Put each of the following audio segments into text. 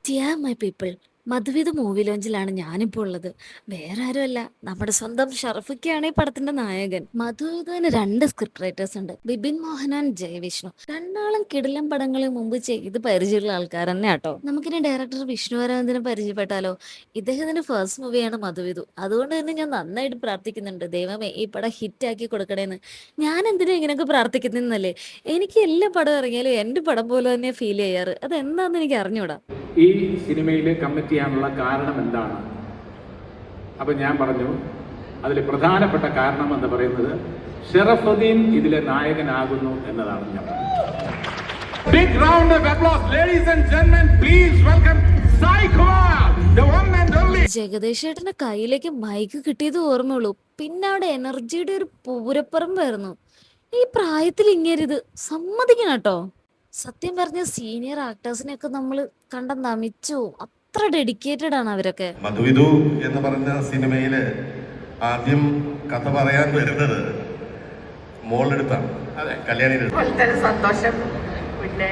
Dear my people, മധുവിധ movie ലോഞ്ചിലാണ് ഞാനിപ്പോൾ ഉള്ളത്. വേറെ ആരുമല്ല, നമ്മുടെ സ്വന്തം ഷറഫുക്കയാണ് ഈ പടത്തിന്റെ നായകൻ. മധുവിധുവിന് രണ്ട് സ്ക്രിപ്റ്റ് റൈറ്റേഴ്സ് ഉണ്ട്, ബിബിൻ മോഹൻ ആൻഡ് ജയവിഷ്ണു. രണ്ടാളും കിടിലം പടങ്ങളിൽ മുമ്പ് ചെയ്ത് പരിചയമുള്ള ആൾക്കാർ തന്നെ കേട്ടോ. നമുക്കിനി ഡയറക്ടർ വിഷ്ണു വരാന്തിനെ പരിചയപ്പെട്ടാലോ? ഇദ്ദേഹത്തിന്റെ ഫസ്റ്റ് മൂവിയാണ് മധുവിധു. അതുകൊണ്ട് തന്നെ ഞാൻ നന്നായിട്ട് പ്രാർത്ഥിക്കുന്നുണ്ട്, ദൈവമേ ഈ പടം ഹിറ്റാക്കി കൊടുക്കണേന്ന്. ഞാൻ എന്തിനാ ഇങ്ങനെയൊക്കെ പ്രാർത്ഥിക്കുന്നല്ലേ? എനിക്ക് എല്ലാ പടം ഇറങ്ങിയാലും എൻ്റെ പടം പോലെ തന്നെ ഫീൽ ചെയ്യാറ്. അതെന്താന്ന് എനിക്ക് അറിഞ്ഞൂടാ. ഈ സിനിമയിൽ കമ്മിറ്റ് ചെയ്യാനുള്ള കാരണം എന്താണ്? അപ്പം ഞാൻ പറഞ്ഞു, അതിൽ പ്രധാനപ്പെട്ട കാരണം എന്ന് പറയുന്നത് ഷറഫുദ്ദീൻ ഇതിലെ നായകനാകുന്നു എന്നതാണ്. ഞാൻ big round of applause ladies and gentlemen, please welcome psycho the one and only. Jagadish ചേട്ടന്റെ കയ്യിലേക്ക് മൈക്ക് കിട്ടിയത് ഓർമ്മയുള്ളൂ. പിന്നെ അവിടെ എനർജിയുടെ ഒരു പൂരപ്പറമ്പായിരുന്നു. ഈ പ്രായത്തിൽ ഇങ്ങേരിത് സമ്മതിക്കണം കേട്ടോ. സത്യം പറഞ്ഞ സീനിയർ ആക്ടേഴ്സിനെയൊക്കെ നമ്മൾ കണ്ട നമിച്ചു. അത്ര ഡെഡിക്കേറ്റഡ് ആണ് അവരൊക്കെ. മധുവിധു എന്ന് പറഞ്ഞ സിനിമയില് ആദ്യം കഥ പറയാൻ വരുന്നത് മോളെടുത്താണ്, കല്യാണിയുടെ. വളരെ സന്തോഷം. പിന്നെ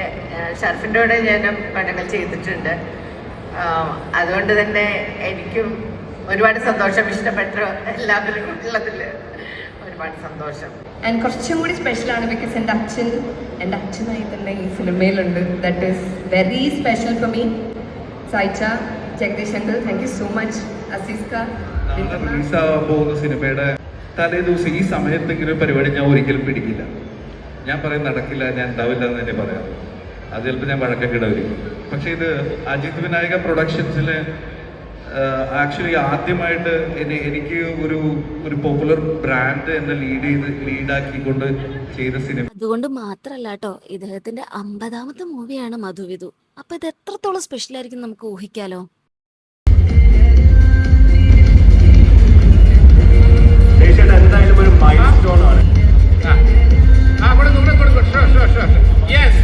ഷർഫിൻ്റെ കൂടെ ഞാൻ പടങ്ങൾ ചെയ്തിട്ടുണ്ട്. അതുകൊണ്ട് തന്നെ എനിക്കും ഒരുപാട് സന്തോഷം. ഇഷ്ടപ്പെട്ട എല്ലാവരും ഉള്ളതിൽ ഒരുപാട് സന്തോഷം. ആൻഡ് കുറച്ചും കൂടി സ്പെഷ്യലാണ് ബിക്കോസ് എൻ്റെ അച്ഛനായി തന്നെ ഈ സിനിമയിലുണ്ട്. That is very special for me. സൈച്ച, Jagadish uncle, thank you so much. അസീസ്ക, റിലീസാവാൻ പോകുന്ന സിനിമയുടെ തലേ ദിവസം ഈ സമയത്തെങ്കിലും പരിപാടി ഞാൻ ഒരിക്കലും പിടിക്കില്ല. ഞാൻ പറയും നടക്കില്ല, ഞാൻ ഉണ്ടാവില്ല എന്ന് തന്നെ പറയാം. അത് ചിലപ്പോൾ ഞാൻ വഴക്കൊക്കെ ഇടവരും. പക്ഷേ ഇത് അജിത് വിനായക പ്രൊഡക്ഷൻസിലെ ആക്ച്വലി ആദ്യമായിട്ട് എനിക്ക് ഒരു പോപ്പുലർ ബ്രാൻഡ് എന്നെ ലീഡാക്കിക്കൊണ്ട് ചെയ്ത സിനിമ. അതുകൊണ്ട് മാത്രല്ല കേട്ടോ, ഇദ്ദേഹത്തിന്റെ 50ാമത്തെ മൂവിയാണ് മധുവിധു. അപ്പൊ ഇത് എത്രത്തോളം സ്പെഷ്യൽ ആയിരിക്കും നമുക്ക് ഊഹിക്കാലോ. എന്തായാലും ഒരു മൈൽ സ്റ്റോൺ ആണ്.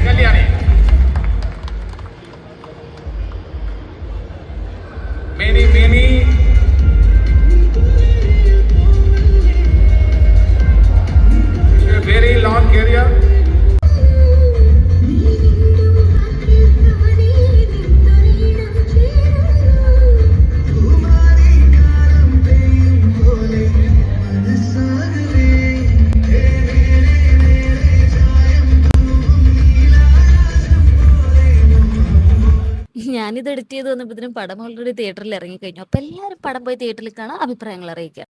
Kalyani many a very long career. ഞാനിത് എഡിറ്റ് ചെയ്ത് വന്നപ്പോഴത്തേനും പടം ഓൾറെഡി തിയേറ്ററിൽ ഇറങ്ങിക്കഴിഞ്ഞു. അപ്പൊ എല്ലാവരും പടം പോയി തിയേറ്ററിൽ കാണാൻ അഭിപ്രായങ്ങൾ അറിയിക്കാം.